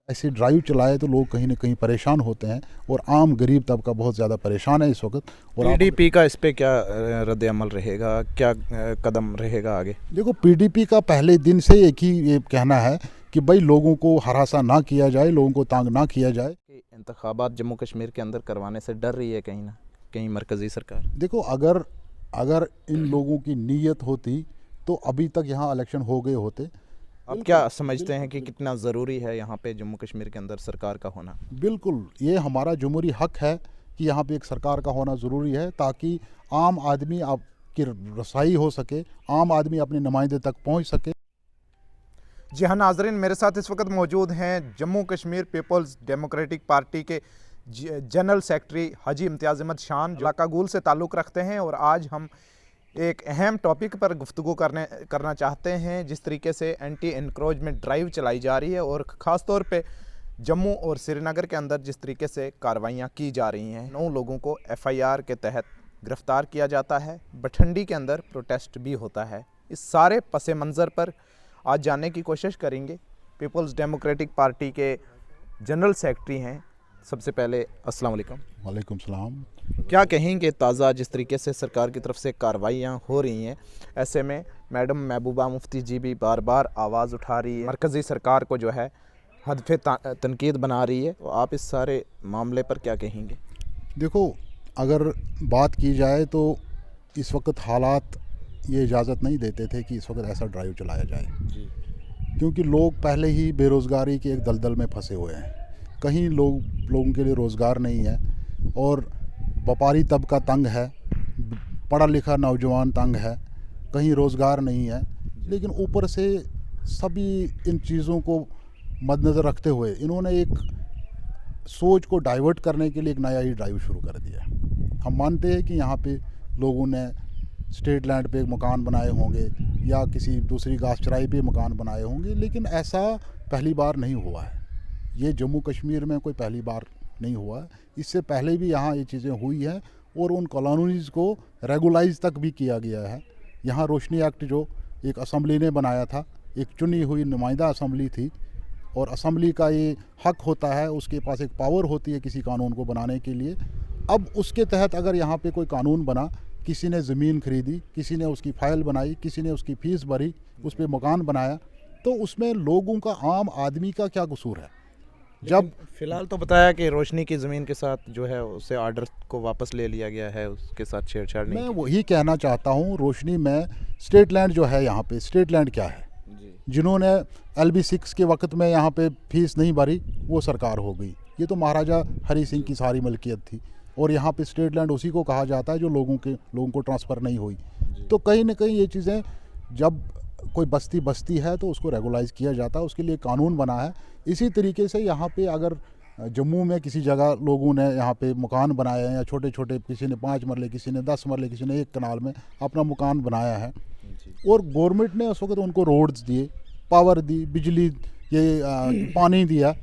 ऐसी ड्राइव चलाए तो लोग कहीं ना कहीं परेशान होते हैं और आम गरीब तबका बहुत ज़्यादा परेशान है इस वक्त। और पीडीपी का इस पे क्या रद्द अमल रहेगा, क्या कदम रहेगा आगे? देखो, पीडीपी का पहले दिन से एक ही ये कहना है कि भाई लोगों को हरासा ना किया जाए, लोगों को तंग ना किया जाए। इंतखाबात जम्मू कश्मीर के अंदर करवाने से डर रही है कहीं ना कहीं मरकज़ी सरकार। देखो, अगर अगर इन लोगों की नीयत होती तो अभी तक यहाँ इलेक्शन हो गए होते। आप क्या समझते हैं कि कितना ज़रूरी है यहाँ पे जम्मू कश्मीर के अंदर सरकार का होना? बिल्कुल, ये हमारा जमहूरी हक है कि यहाँ पे एक सरकार का होना ज़रूरी है, ताकि आम आदमी आप की रसाई हो सके, आम आदमी अपने नुमाइंदे तक पहुँच सके। जी हाँ नाजरीन, मेरे साथ इस वक्त मौजूद हैं Jammu Kashmir peoples democratic party के जनरल सेक्रेटरी हाजी इम्तियाज़ अहमद शान, जो इलाका गूल से ताल्लुक़ रखते हैं। और आज हम एक अहम टॉपिक पर गुफ्तगू करना चाहते हैं। जिस तरीके से एंटी एनक्रोचमेंट ड्राइव चलाई जा रही है और ख़ास तौर पे जम्मू और श्रीनगर के अंदर जिस तरीके से कार्रवाइयाँ की जा रही हैं, 9 लोगों को FIR के तहत गिरफ़्तार किया जाता है, बठंडी के अंदर प्रोटेस्ट भी होता है। इस सारे पस मंज़र पर आज जानने की कोशिश करेंगे। पीपल्स डेमोक्रेटिक पार्टी के जनरल सेक्रेटरी हैं। सबसे पहले अस्सलाम वालेकुम। वालेकुम सलाम। क्या कहेंगे ताज़ा जिस तरीके से सरकार की तरफ से कार्रवाइयाँ हो रही हैं, ऐसे में मैडम महबूबा मुफ्ती जी भी बार बार आवाज़ उठा रही है, मरकज़ी सरकार को जो है हदफ़े तनकीद बना रही है, तो आप इस सारे मामले पर क्या कहेंगे? देखो, अगर बात की जाए तो इस वक्त हालात ये इजाज़त नहीं देते थे कि इस वक्त ऐसा ड्राइव चलाया जाए, क्योंकि लोग पहले ही बेरोज़गारी के एक दलदल में फंसे हुए हैं। कहीं लोगों के लिए रोज़गार नहीं है और व्यापारी तबका तंग है, पढ़ा लिखा नौजवान तंग है, कहीं रोज़गार नहीं है। लेकिन ऊपर से सभी इन चीज़ों को मद्देनज़र रखते हुए इन्होंने एक सोच को डाइवर्ट करने के लिए एक नया ही ड्राइव शुरू कर दिया। हम मानते हैं कि यहाँ पे लोगों ने स्टेट लैंड पे एक मकान बनाए होंगे या किसी दूसरी घास चराई पे मकान बनाए होंगे, लेकिन ऐसा पहली बार नहीं हुआ है। ये जम्मू कश्मीर में कोई पहली बार नहीं हुआ है, इससे पहले भी यहाँ ये चीज़ें हुई हैं और उन कॉलोनीज़ को रेगुलाइज तक भी किया गया है। यहाँ रोशनी एक्ट जो एक असम्बली ने बनाया था, एक चुनी हुई नुमाइंदा असम्बली थी, और असम्बली का ये हक होता है, उसके पास एक पावर होती है किसी कानून को बनाने के लिए। अब उसके तहत अगर यहाँ पे कोई कानून बना, किसी ने ज़मीन खरीदी, किसी ने उसकी फ़ाइल बनाई, किसी ने उसकी फ़ीस भरी, उस पर मकान बनाया, तो उसमें लोगों का, आम आदमी का क्या कसूर है? जब फ़िलहाल तो बताया कि रोशनी की ज़मीन के साथ जो है उससे आर्डर को वापस ले लिया गया है, उसके साथ छेड़छाड़ नहीं मैं की। वही कहना चाहता हूँ, रोशनी में स्टेट लैंड जो है, यहाँ पे स्टेट लैंड क्या है? जिन्होंने LB6 के वक्त में यहाँ पे फीस नहीं भरी वो सरकार हो गई। ये तो महाराजा हरी सिंह की सारी मलकियत थी, और यहाँ पे स्टेट लैंड उसी को कहा जाता है जो लोगों को ट्रांसफ़र नहीं हुई। तो कहीं ना कहीं ये चीज़ें, जब कोई बस्ती है तो उसको रेगुलाइज किया जाता है, उसके लिए कानून बना है। इसी तरीके से यहाँ पे अगर जम्मू में किसी जगह लोगों ने यहाँ पे मकान बनाए हैं, या छोटे छोटे, किसी ने 5 मरले, किसी ने 10 मरले, किसी ने 1 कनाल में अपना मकान बनाया है, और गवर्नमेंट ने उस वक्त उनको रोड्स दिए, पावर दी, बिजली, ये पानी दिया,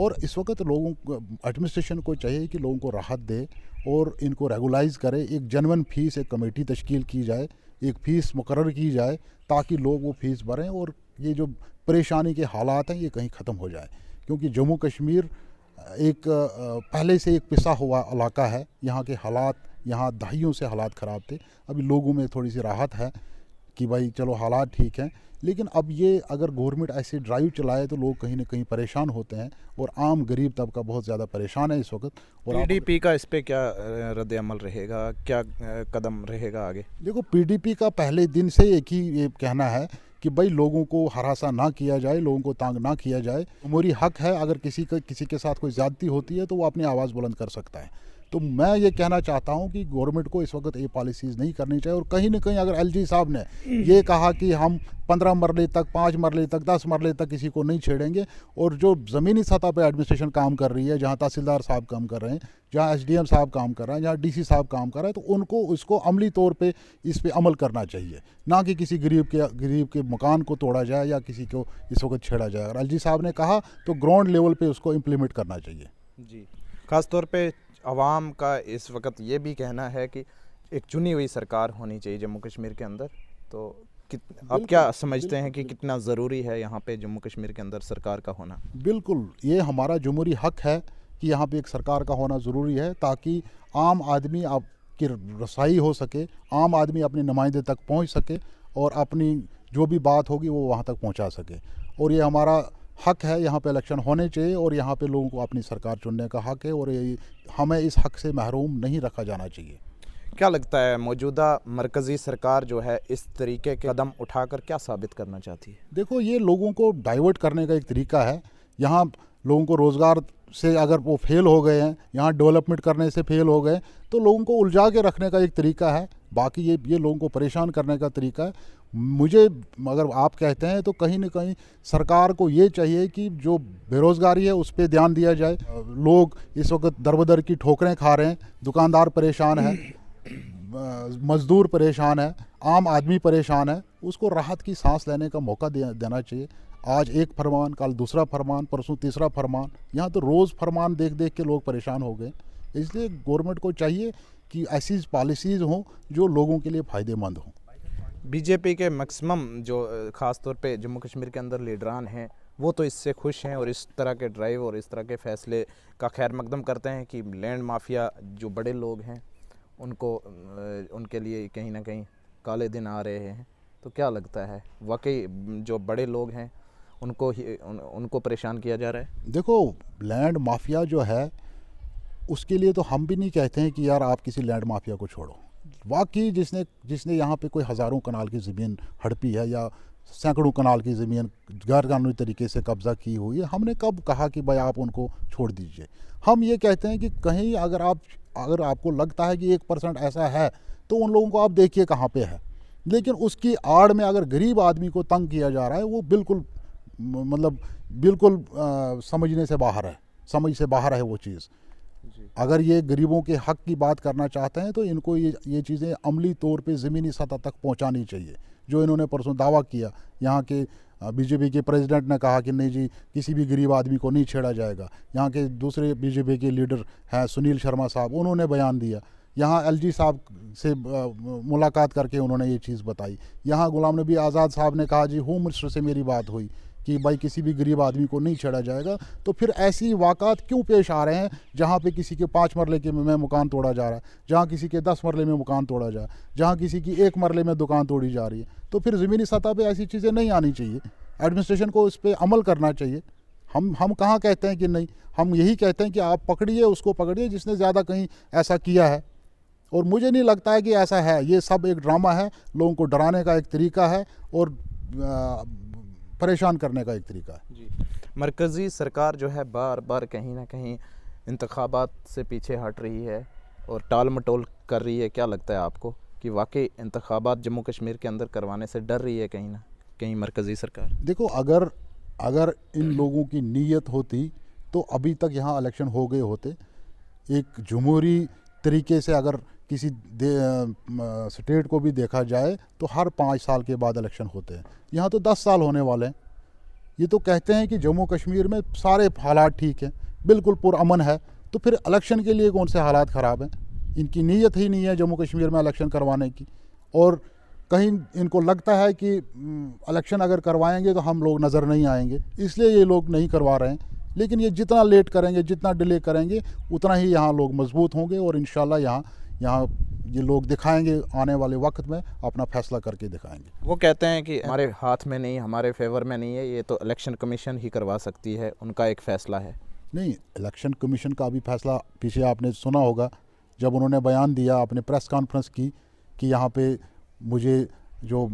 और इस वक्त लोगों को, एडमिनिस्ट्रेशन को चाहिए कि लोगों को राहत दे और इनको रेगुलाइज करे। एक जनवन फीस, एक कमेटी तश्कील की जाए, एक फ़ीस मुकर्रर की जाए, ताकि लोग वो फ़ीस भरें और ये जो परेशानी के हालात हैं ये कहीं ख़त्म हो जाए। क्योंकि जम्मू कश्मीर एक पहले से एक पिसा हुआ इलाका है। यहाँ के हालात, यहाँ दहाइयों से हालात ख़राब थे। अभी लोगों में थोड़ी सी राहत है कि भाई चलो हालात ठीक हैं, लेकिन अब ये अगर गवर्नमेंट ऐसे ड्राइव चलाए तो लोग कहीं ना कहीं परेशान होते हैं और आम गरीब तबका बहुत ज़्यादा परेशान है इस वक्त। और पीडीपी का इस पे क्या रद्द अमल रहेगा, क्या कदम रहेगा आगे? देखो, पीडीपी का पहले दिन से एक ही ये कहना है कि भाई लोगों को हरासा ना किया जाए, लोगों को तंग ना किया जाए। जमहूरी हक है, अगर किसी के साथ कोई ज़्यादती होती है तो वो अपनी आवाज़ बुलंद कर सकता है। तो मैं ये कहना चाहता हूँ कि गवर्नमेंट को इस वक्त ये पॉलिसीज़ नहीं करनी चाहिए। और कहीं ना कहीं अगर LG साहब ने ये कहा कि हम 15 मरले तक, 5 मरले तक, 10 मरले तक किसी को नहीं छेड़ेंगे, और जो ज़मीनी सतह पर एडमिनिस्ट्रेशन काम कर रही है, जहाँ तहसीलदार साहब काम कर रहे हैं, जहाँ SDM साहब काम कर रहे हैं, जहाँ DC साहब काम कर रहे हैं, तो उनको इसको अमली तौर पे इस पे अमल करना चाहिए, ना कि किसी गरीब के मकान को तोड़ा जाए या किसी को इस वक्त छेड़ा जाए। अगर LG साहब ने कहा तो ग्राउंड लेवल पे उसको इम्प्लीमेंट करना चाहिए। जी, ख़ास तौर पे आवाम का इस वक्त ये भी कहना है कि एक चुनी हुई सरकार होनी चाहिए जम्मू कश्मीर के अंदर, तो आप क्या समझते हैं कि कितना ज़रूरी है यहाँ पे जम्मू कश्मीर के अंदर सरकार का होना? बिल्कुल, ये हमारा जमहूरी हक है कि यहाँ पे एक सरकार का होना ज़रूरी है, ताकि आम आदमी की रसाई हो सके, आम आदमी अपने नुमाइंदे तक पहुँच सके और अपनी जो भी बात होगी वो वहाँ तक पहुँचा सके। और ये हमारा हक है, यहाँ पे इलेक्शन होने चाहिए और यहाँ पे लोगों को अपनी सरकार चुनने का हक है, और ये हमें इस हक से महरूम नहीं रखा जाना चाहिए। क्या लगता है मौजूदा मरकज़ी सरकार जो है इस तरीके के कदम उठाकर क्या साबित करना चाहती है? देखो, ये लोगों को डाइवर्ट करने का एक तरीका है। यहाँ लोगों को रोज़गार से अगर वो फेल हो गए हैं, यहाँ डेवलपमेंट करने से फेल हो गए, तो लोगों को उलझा के रखने का एक तरीका है। बाकी ये लोगों को परेशान करने का तरीका है। मुझे, अगर आप कहते हैं, तो कहीं न कहीं सरकार को ये चाहिए कि जो बेरोज़गारी है उस पर ध्यान दिया जाए। लोग इस वक्त दर-बदर की ठोकरें खा रहे हैं, दुकानदार परेशान है, मज़दूर परेशान है, आम आदमी परेशान है। उसको राहत की सांस लेने का मौका देना चाहिए। आज एक फरमान, कल दूसरा फरमान, परसों तीसरा फरमान, यहाँ तो रोज़ फरमान देख देख के लोग परेशान हो गए। इसलिए गवर्नमेंट को चाहिए कि ऐसी पॉलिसीज़ हों जो लोगों के लिए फ़ायदेमंद हों। बीजेपी के मैक्सिमम जो ख़ास तौर पे जम्मू कश्मीर के अंदर लीडरान हैं, वो तो इससे खुश हैं और इस तरह के ड्राइव और इस तरह के फ़ैसले का खैर मकदम करते हैं कि लैंड माफिया जो बड़े लोग हैं उनको उनके लिए कहीं ना कहीं काले दिन आ रहे हैं। तो क्या लगता है, वाकई जो बड़े लोग हैं उनको परेशान किया जा रहा है? देखो, लैंड माफिया जो है उसके लिए तो हम भी नहीं कहते हैं कि यार आप किसी लैंड माफिया को छोड़ो। वाकई जिसने यहाँ पे कोई हज़ारों कनाल की ज़मीन हड़पी है या सैकड़ों कनाल की ज़मीन गैर कानूनी तरीके से कब्ज़ा की हुई है, हमने कब कहा कि भाई आप उनको छोड़ दीजिए? हम ये कहते हैं कि कहीं अगर आपको लगता है कि 1% ऐसा है, तो उन लोगों को आप देखिए कहाँ पे है। लेकिन उसकी आड़ में अगर गरीब आदमी को तंग किया जा रहा है, वो बिल्कुल समझने से बाहर है, समझ से बाहर है वो चीज़। अगर ये गरीबों के हक की बात करना चाहते हैं तो इनको ये चीज़ें अमली तौर पे ज़मीनी सतह तक पहुंचानी चाहिए। जो इन्होंने परसों दावा किया, यहाँ के बीजेपी के प्रेसिडेंट ने कहा कि नहीं जी, किसी भी गरीब आदमी को नहीं छेड़ा जाएगा। यहाँ के दूसरे बीजेपी के लीडर हैं सुनील शर्मा साहब, उन्होंने बयान दिया। यहाँ एलजी साहब से मुलाकात करके उन्होंने ये चीज़ बताई। यहाँ गुलाम नबी आज़ाद साहब ने कहा जी, होम मिनिस्टर से मेरी बात हुई कि भाई किसी भी गरीब आदमी को नहीं छेड़ा जाएगा। तो फिर ऐसी वाक़ात क्यों पेश आ रहे हैं जहाँ पे किसी के 5 मरले के में मकान तोड़ा जा रहा है, जहाँ किसी के 10 मरले में मकान तोड़ा जा रहा है, जहाँ किसी की 1 मरले में दुकान तोड़ी जा रही है? तो फिर ज़मीनी सतह पे ऐसी चीज़ें नहीं आनी चाहिए। एडमिनिस्ट्रेशन को इस पर अमल करना चाहिए। हम कहाँ कहते हैं कि नहीं, हम यही कहते हैं कि आप पकड़िए, उसको पकड़िए जिसने ज़्यादा कहीं ऐसा किया है। और मुझे नहीं लगता है कि ऐसा है। ये सब एक ड्रामा है, लोगों को डराने का एक तरीका है और परेशान करने का एक तरीका है। जी, मरकज़ी सरकार जो है बार बार कहीं ना कहीं इंतखाबात से पीछे हट रही है और टाल मटोल कर रही है। क्या लगता है आपको कि वाकई इंतखाबात जम्मू कश्मीर के अंदर करवाने से डर रही है कहीं ना कहीं मरकज़ी सरकार? देखो, अगर इन लोगों की नीयत होती तो अभी तक यहाँ इलेक्शन हो गए होते। एक जमहूरी तरीके से अगर किसी स्टेट को भी देखा जाए तो हर 5 साल के बाद इलेक्शन होते हैं। यहाँ तो 10 साल होने वाले हैं। ये तो कहते हैं कि जम्मू कश्मीर में सारे हालात ठीक हैं, बिल्कुल पुरअमन है, तो फिर इलेक्शन के लिए कौन से हालात ख़राब हैं? इनकी नीयत ही नहीं है जम्मू कश्मीर में इलेक्शन करवाने की। और कहीं इनको लगता है कि इलेक्शन अगर करवाएंगे तो हम लोग नज़र नहीं आएंगे, इसलिए ये लोग नहीं करवा रहे हैं। लेकिन ये जितना लेट करेंगे, जितना डिले करेंगे, उतना ही यहाँ लोग मजबूत होंगे और इंशाल्लाह यहाँ ये लोग दिखाएंगे, आने वाले वक्त में अपना फैसला करके दिखाएंगे। वो कहते हैं कि हमारे हाथ में नहीं, हमारे फेवर में नहीं है, ये तो इलेक्शन कमीशन ही करवा सकती है, उनका एक फ़ैसला है। नहीं, इलेक्शन कमीशन का भी फैसला पीछे आपने सुना होगा, जब उन्होंने बयान दिया, आपने प्रेस कॉन्फ्रेंस की कि यहाँ पे मुझे जो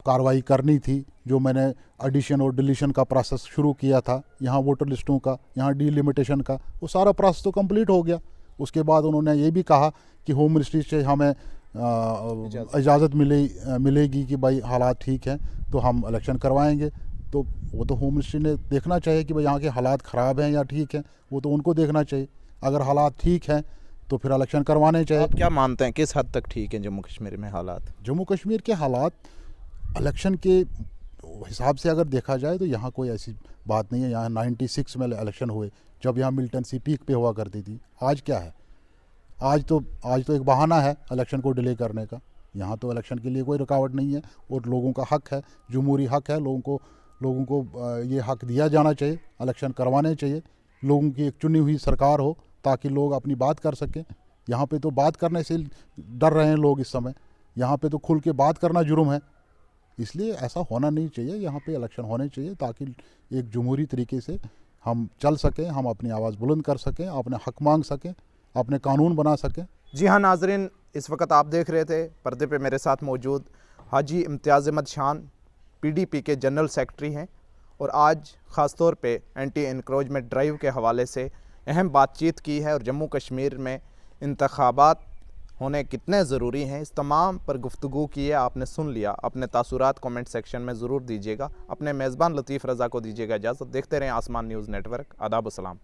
कार्रवाई करनी थी, जो मैंने एडिशन और डिलीशन का प्रोसेस शुरू किया था, यहाँ वोटर लिस्टों का, यहाँ डिलिमिटेशन का, वो सारा प्रोसेस तो कंप्लीट हो गया। उसके बाद उन्होंने ये भी कहा कि होम मिनिस्ट्री से हमें इजाज़त मिलेगी कि भाई हालात ठीक हैं तो हम इलेक्शन करवाएंगे। तो वो तो होम मिनिस्ट्री ने देखना चाहिए कि भाई यहाँ के हालात ख़राब हैं या ठीक हैं, वो तो उनको देखना चाहिए। अगर हालात ठीक हैं तो फिर इलेक्शन करवाने चाहिए। आप क्या मानते हैं किस हद तक ठीक है जम्मू कश्मीर में हालात? जम्मू कश्मीर के हालात इलेक्शन के हिसाब से अगर देखा जाए तो यहाँ कोई ऐसी बात नहीं है। यहाँ 96 में इलेक्शन हुए, जब यहाँ मिलिटेंसी पीक पे हुआ करती थी। आज क्या है? आज तो एक बहाना है इलेक्शन को डिले करने का। यहाँ तो इलेक्शन के लिए कोई रुकावट नहीं है और लोगों का हक है, जमहूरी हक है। लोगों को ये हक दिया जाना चाहिए, इलेक्शन करवाने चाहिए। लोगों की एक चुनी हुई सरकार हो ताकि लोग अपनी बात कर सकें। यहाँ पे तो बात करने से डर रहे हैं लोग इस समय। यहाँ पे तो खुल के बात करना जुर्म है, इसलिए ऐसा होना नहीं चाहिए। यहाँ पे इलेक्शन होने चाहिए ताकि एक जमहूरी तरीके से हम चल सकें, हम अपनी आवाज़ बुलंद कर सकें, अपने हक मांग सकें, अपने कानून बना सकें। जी हाँ नाजरीन, इस वक्त आप देख रहे थे पर्दे पे मेरे साथ मौजूद हाजी इम्तियाज़ अहमद शान PDP के जनरल सेक्रेटरी हैं और आज ख़ास तौर पे एंटी एनक्रोचमेंट ड्राइव के हवाले से अहम बातचीत की है और जम्मू कश्मीर में इंतखाबात होने कितने ज़रूरी हैं इस तमाम पर गुफ्तगू की है। आपने सुन लिया। अपने तासुरात कमेंट सेक्शन में ज़रूर दीजिएगा। अपने मेज़बान लतीफ़ रज़ा को दीजिएगा इजाज़त। देखते रहें आसमान न्यूज़ नेटवर्क। आदाब अस्सलाम।